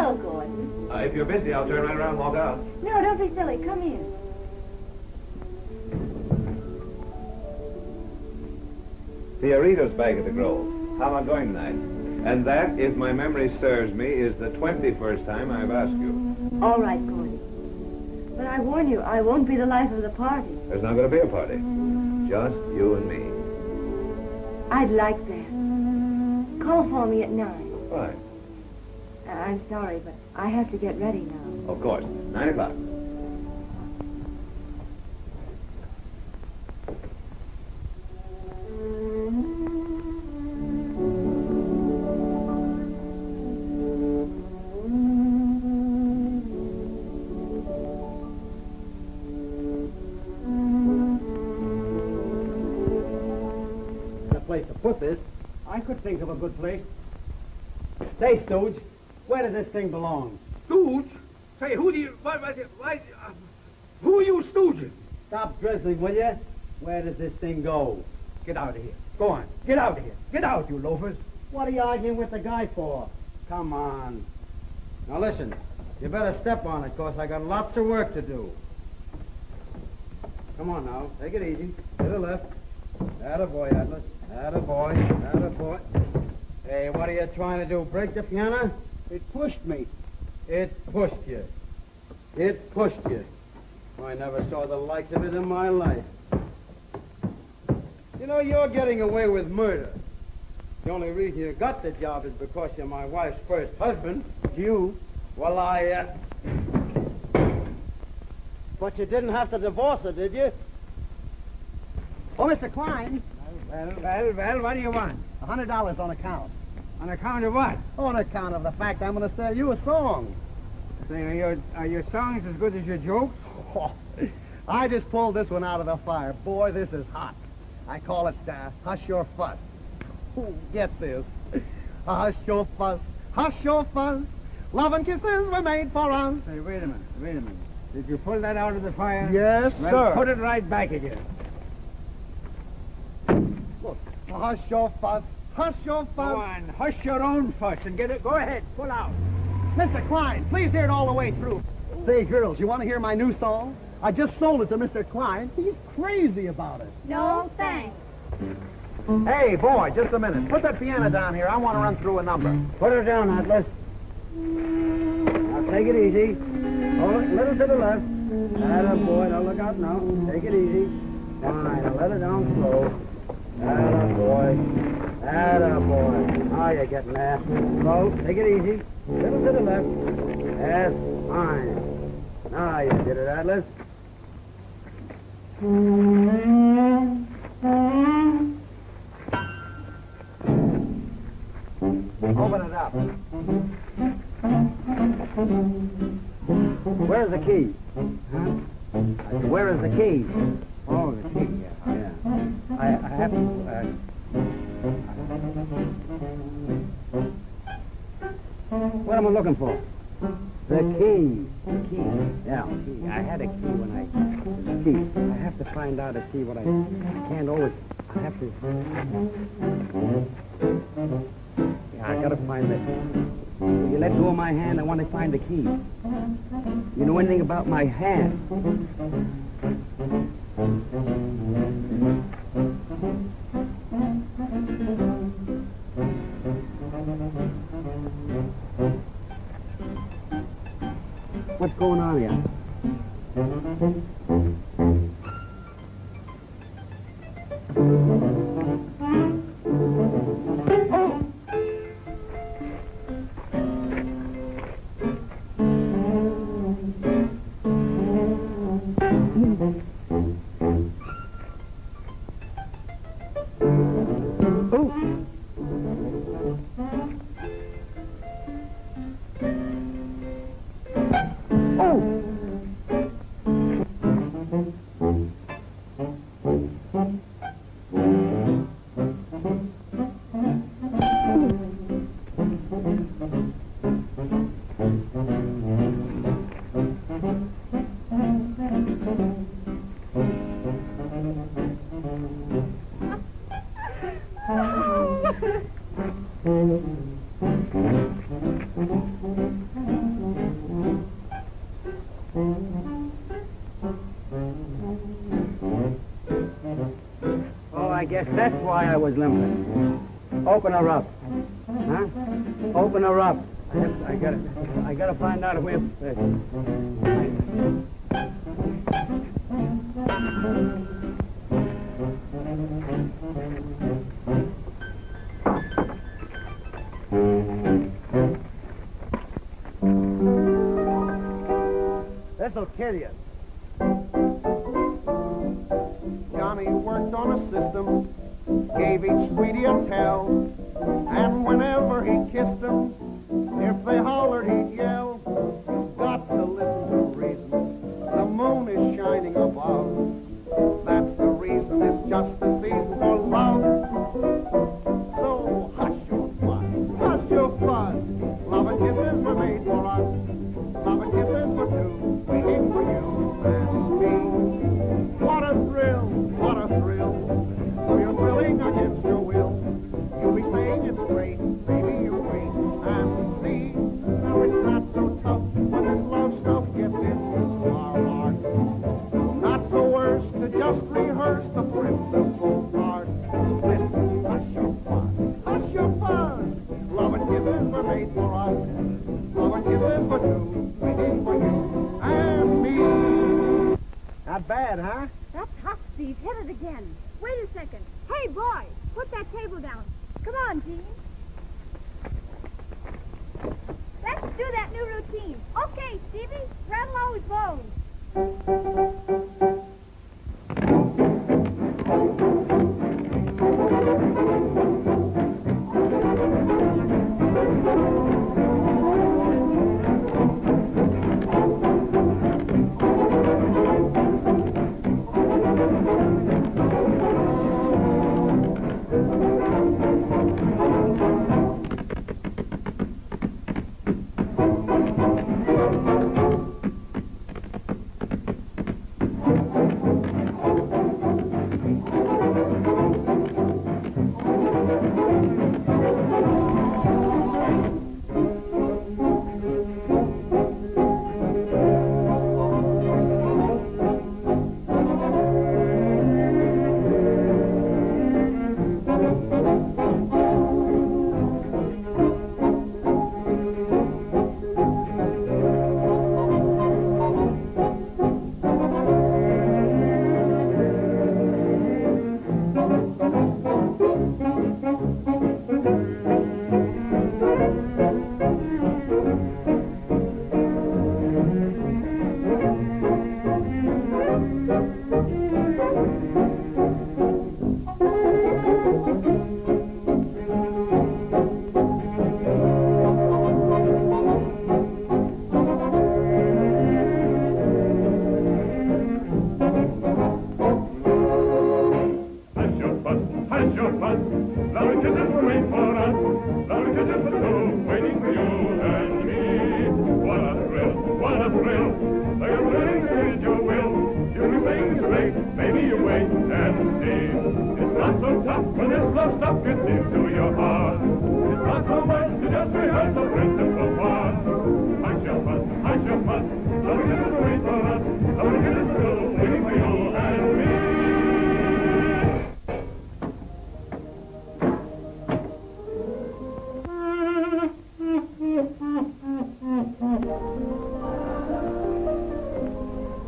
Hello, Gordon. If you're busy, I'll turn right around and walk out. No, don't be silly. Come in. Fiorito's back at the Grove. How am I going tonight? And that, if my memory serves me, is the 21st time I've asked you. All right, Gordon. But I warn you, I won't be the life of the party. There's not going to be a party. Just you and me. I'd like that. Call for me at 9. Fine. I'm sorry, but I have to get ready now. Of course. 9 o'clock. Place to put this. I could think of a good place. Say, Stooge, where does this thing belong? Stooge? Say, who do you... who are you stooging? Stop drizzling, will you? Where does this thing go? Get out of here. Go on. Get out of here. Get out, you loafers. What are you arguing with the guy for? Come on. Now listen, you better step on it, cause I got lots of work to do. Come on now, take it easy. To the left. Attaboy, Atlas. Attaboy. Attaboy. Hey, what are you trying to do? Break the piano? It pushed me. It pushed you. It pushed you. I never saw the likes of it in my life. You know, you're getting away with murder. The only reason you got the job is because you're my wife's first husband. You? Well, But you didn't have to divorce her, did you? Oh, Mr. Klein. Well, what do you want? $100 on account. On account of what? On account of the fact I'm going to sell you a song. Say, are your songs as good as your jokes? I just pulled this one out of the fire. Boy, this is hot. I call it Hush Your Fuss. Ooh, get this. Hush your fuss, hush your fuss. Love and kisses were made for us. Hey, wait a minute. Did you pull that out of the fire? Yes, well, sir. Put it right back again. Look, hush your fuss, hush your fuss. Go on, hush your own fuss and get it. Go ahead, pull out. Mr. Klein, please hear it all the way through. Say, girls, you want to hear my new song? I just sold it to Mr. Klein. He's crazy about it. No, thanks. Hey, boy, just a minute. Put that piano down here. I want to run through a number. Put her down, Atlas. Now, take it easy. Hold it a little to the left. Attaboy, now look out now. Take it easy. Fine, now let it down slow. Attaboy. Attaboy. Now you're getting there. Slow, take it easy. Little to the left. Yes, fine. Now you did it, Atlas. Open it up. Where's the key? Huh? Where is the key? Oh, the key, yeah. I have to... What am I looking for? The key. The key. Yeah, key. I had a key when I... Key. I have to find out a key what I can't always... I have to... Yeah, I gotta find the... You let go of my hand, I want to find the key. You know anything about my hand? What's going on here? that's why I was limping. Open her up. Huh? Open her up. I gotta find out where. This'll kill you. Johnny worked on a system, gave each sweetie a tell, and whenever he kissed them, if they hollered, he'd yell. You've got to listen to reason. The moon is shining above. That's the reason it's just the season for love. So hush your fuss, hush your fuss. Love and kisses were made for us. Love and kisses were two, waiting for you and me. What a thrill, what a thrill. So you're thrilling against your will. You'll be saying it's great, baby, you wait and see. Now it's not so tough when this love stuff gets into our heart. Not so worse to just rehearse the principal part. Listen, hush your fuss, hush your fuss. Love and kisses were made for us. Love and kisses for two, waiting for you and me. Not bad, huh? That's hot, Steve. Hit it again. Wait a second. Hey, boy, put that table down. Come on, Gene. Let's do that new routine. Okay, Stevie. Rattle those bones.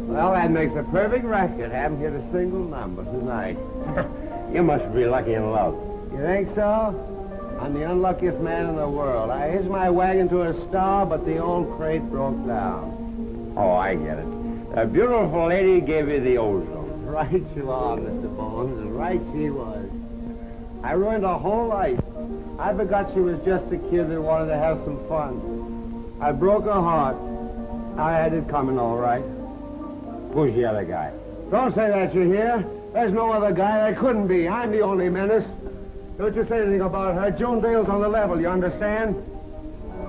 Well, that makes a perfect record. Haven't hit a single number tonight. You must be lucky in love. You think so? I'm the unluckiest man in the world. I hitched my wagon to a star, but the old crate broke down. Oh, I get it. A beautiful lady gave you the ozone. Right you are, Mr. Bones. Right she was. I ruined her whole life. I forgot she was just a kid that wanted to have some fun. I broke her heart. I had it coming all right. Who's the other guy? Don't say that, you hear? There's no other guy. There couldn't be. I'm the only menace. Don't you say anything about her. Joan Dale's on the level, you understand?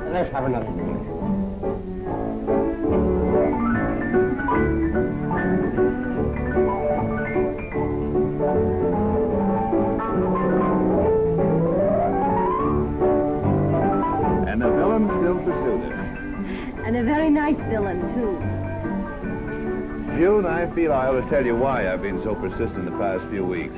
Let's have another drink. And the villain still pursued her. And a very nice villain, too. June, I feel I ought to tell you why I've been so persistent the past few weeks.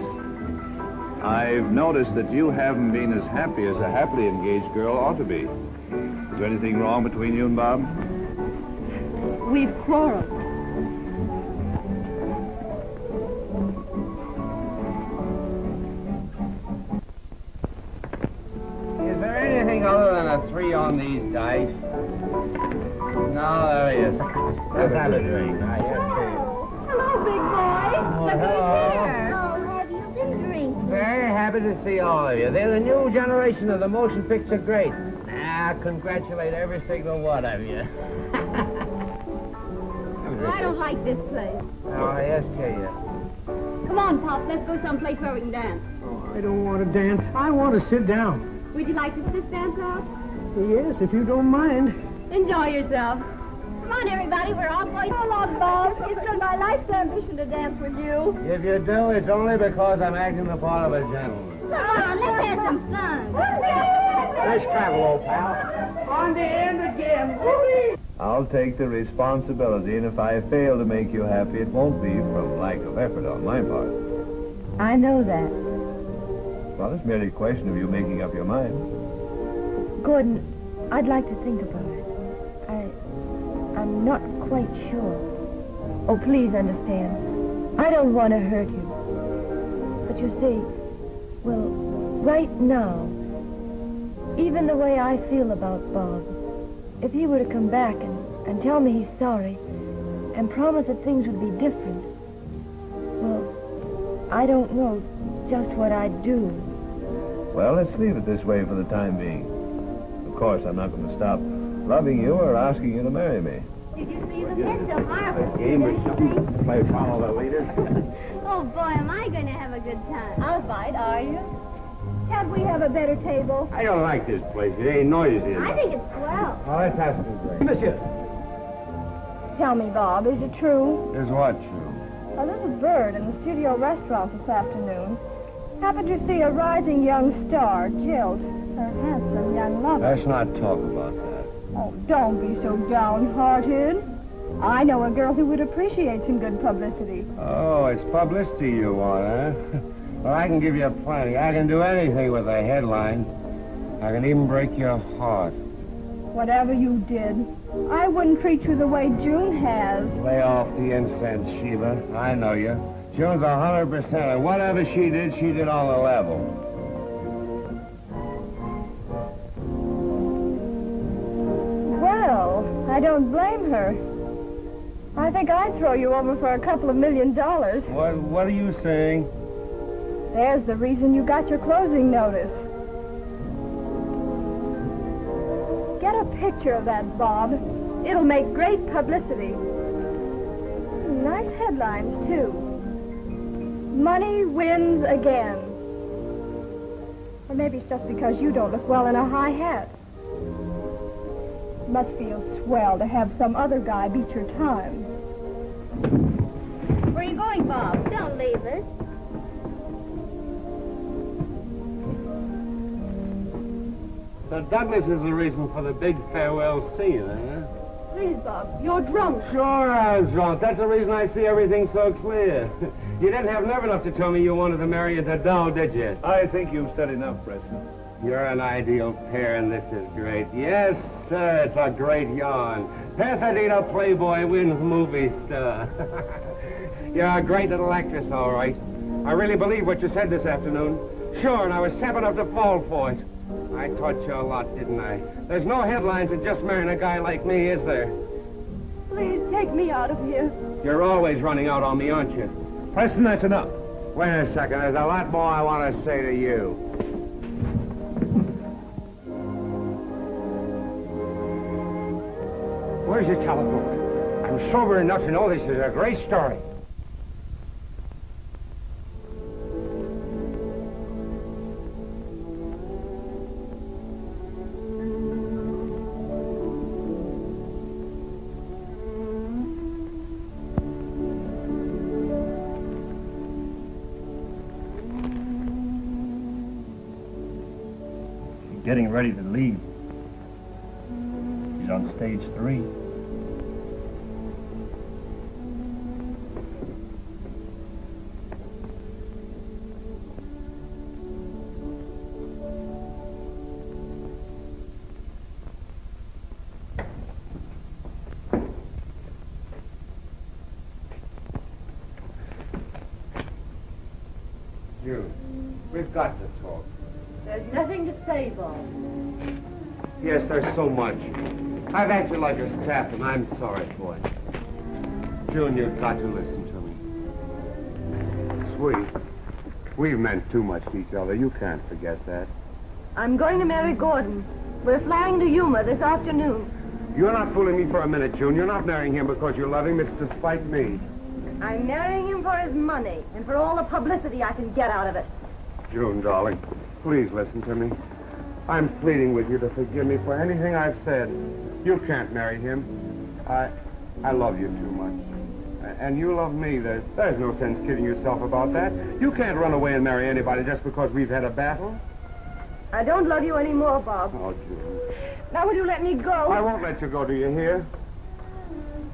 I've noticed that you haven't been as happy as a happily engaged girl ought to be. Is there anything wrong between you and Bob? We've quarreled. Is there anything other than a 3 on these dice? No, there he is. Let's have a drink. Hello, big boy. Look hello. who's here. Oh, have you been drinking? Very happy to see all of you. They're the new generation of the motion picture greats. I congratulate every single one of you. I don't like this place. Oh, yes, you. Come on, Pop. Let's go someplace where we can dance. Oh, I don't want to dance. I want to sit down. Would you like to sit down, Pop? Yes, if you don't mind. Enjoy yourself. Come on, everybody. We're all going. Come on, Bob. It's been my life's ambition to dance with you. If you do, it's only because I'm acting the part of a gentleman. Come on, let's have some fun. Nice travel, old pal. On the end again. I'll take the responsibility, and if I fail to make you happy, it won't be from lack of effort on my part. I know that. Well, it's merely a question of you making up your mind. Gordon, I'd like to think about it. I'm not quite sure. Oh, please understand. I don't want to hurt you. But you see, well, right now, even the way I feel about Bob, if he were to come back and tell me he's sorry and promise that things would be different, well, I don't know just what I'd do. Well, let's leave it this way for the time being. Of course, I'm not going to stop loving you or asking you to marry me. Did you see the It's so marvelous. Game or something? Play follow the leader? Oh, boy, am I going to have a good time. I'll fight, are you? Can't we have a better table? I don't like this place. It ain't noisy enough. I think it's swell. Well, let's have some drinks. Monsieur. Tell me, Bob, is it true? Is what true? A little bird in the studio restaurant this afternoon happened to see a rising young star jilt her handsome young lover. Let's not talk about that. Oh, don't be so downhearted. I know a girl who would appreciate some good publicity. Oh, it's publicity you want, huh? Well, I can give you plenty. I can do anything with a headline. I can even break your heart. Whatever you did, I wouldn't treat you the way June has. Lay off the incense, Sheila. I know you. June's 100%, and whatever she did on the level. Well, I don't blame her. I think I'd throw you over for a couple of $1 million. What are you saying? There's the reason you got your closing notice. Get a picture of that, Bob. It'll make great publicity. Nice headlines, too. Money wins again. Or maybe it's just because you don't look well in a high hat. Must feel swell to have some other guy beat your time. Where are you going, Bob? Don't leave us. So Douglas is the reason for the big farewell scene, huh? Please, Bob, you're drunk. Sure I was drunk. That's the reason I see everything so clear. You didn't have nerve enough to tell me you wanted to marry a doll, did you? I think you've said enough, Preston. You're an ideal pair, and this is great. Yes, sir, it's a great yarn. Pasadena Playboy wins movie star. You're a great little actress, all right. I really believe what you said this afternoon. Sure, and I was step enough to fall for it. I taught you a lot, didn't I? There's no headlines in just marrying a guy like me, is there? Please take me out of here. You're always running out on me, aren't you? Preston, that's enough. Wait a second. There's a lot more I want to say to you. Where's your telephone? I'm sober enough to know this is a great story. Getting ready to leave. He's on stage 3. June, we've got to talk. There's nothing to say, Bob. Yes, there's so much. I've acted like a staff, and I'm sorry for it. June, you've got to listen to me. Sweet, we've meant too much to each other. You can't forget that. I'm going to marry Gordon. We're flying to Yuma this afternoon. You're not fooling me for a minute, June. You're not marrying him because you love him. It's to spite me. I'm marrying him for his money and for all the publicity I can get out of it. June, darling, please listen to me. I'm pleading with you to forgive me for anything I've said. You can't marry him. I love you too much. And you love me. There's no sense kidding yourself about that. You can't run away and marry anybody just because we've had a battle. I don't love you anymore, Bob. Oh, June. Now will you let me go? I won't let you go, do you hear?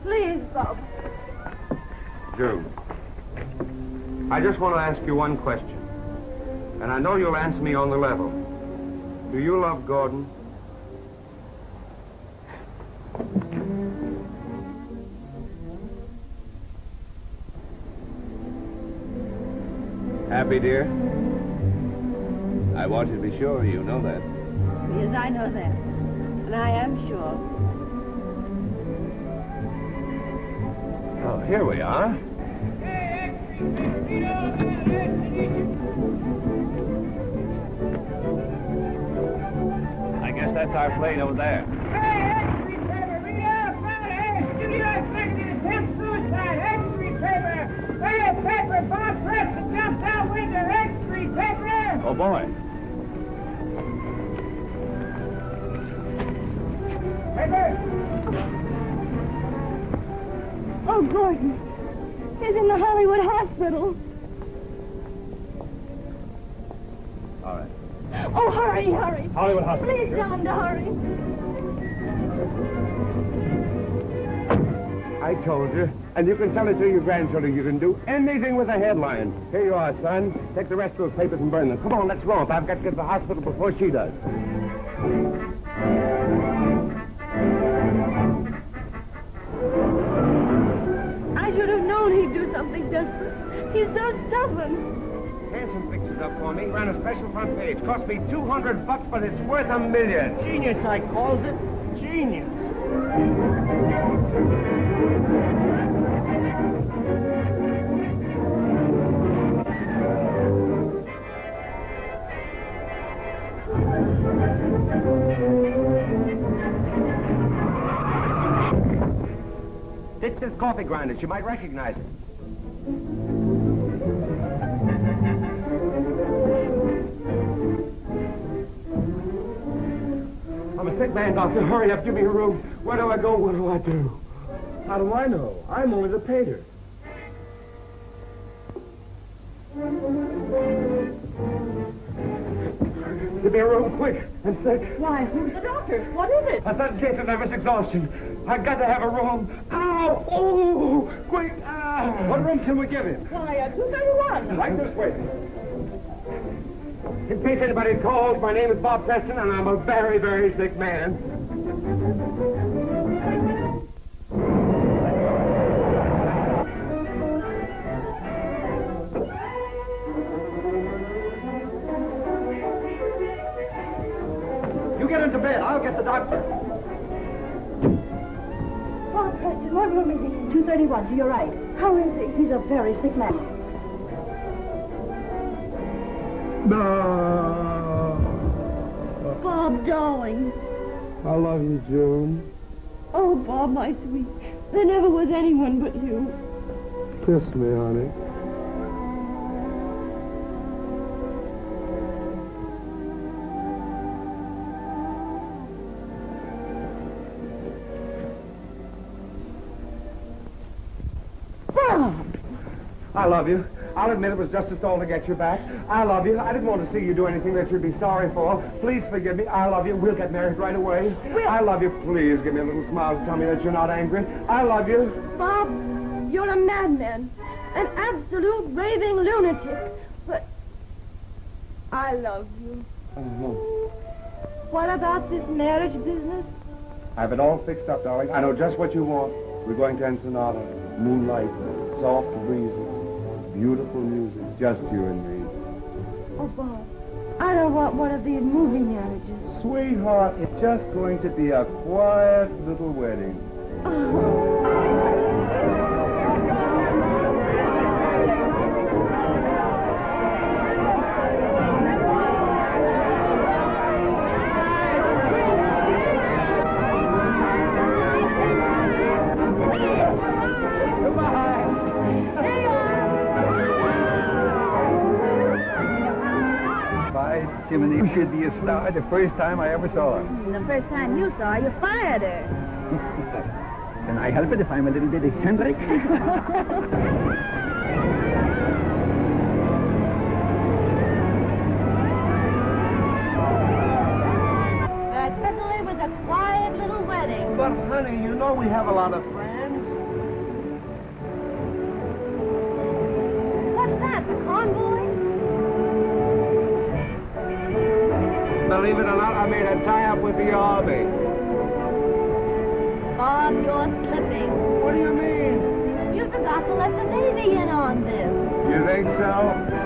Please, Bob. June, I just want to ask you one question. And I know you'll answer me on the level. Do you love Gordon? Happy, dear? I want you to be sure you know that. Yes, I know that. And I am sure. Oh, here we are. I guess that's our plane over there. Oh, boy. Oh, Gordon. He's in the Hollywood hospital. All right. Oh, hurry, hurry. Hollywood hospital. Please tell him to hurry. I told you. And you can tell it to your grandchildren. You can do anything with a headline. Here you are, son. Take the rest of those papers and burn them. Come on, let's romp. I've got to get to the hospital before she does. I should have known he'd do something desperate. He's so stubborn. Hanson fixed it up for me. Ran a special front page. Cost me $200, but it's worth $1 million. Genius, I calls it. Genius. Ditch this coffee grinder. She might recognize it. I'm a sick man, Doctor. Hurry up. Give me a room. Where do I go? What do I do? How do I know? I'm only the painter. Give me a room, quick. I'm sick. Why, who's the doctor? What is it? A sudden case of nervous exhaustion. I've got to have a room. Ow! Oh! Quick! Ah! What room can we give him? Why, 231. Right this way. In case anybody calls, my name is Bob Preston, and I'm a very, very sick man. You get into bed. I'll get the doctor. Bob Preston, what room is he? 231, to your right. How is he? He's a very sick man. No. Bob, darling. I love you, June. Oh, Bob, my sweet. There never was anyone but you. Kiss me, honey. Bob! I love you. I'll admit it was just a stall to get you back. I love you. I didn't want to see you do anything that you'd be sorry for. Please forgive me. I love you. We'll get married right away. I love you. Please give me a little smile to tell me that you're not angry. I love you. Bob, you're a madman. An absolute raving lunatic. But I love you. What about this marriage business? I have it all fixed up, darling. I know just what you want. We're going to Ensenada. Moonlight, soft breezes, beautiful music. Just you and me. Oh, Bob, I don't want one of these movie marriages. Sweetheart, it's just going to be a quiet little wedding. Jiminy, you should be a star the first time I ever saw her. The first time you saw her, you fired her. Can I help it if I'm a little bit eccentric? That certainly was a quiet little wedding. But, honey, you know we have a lot of friends. What's that, the convoy? Believe it or not, I made a tie-up with the Army. Bob, you're slipping. What do you mean? You forgot to let the Navy in on this. You think so?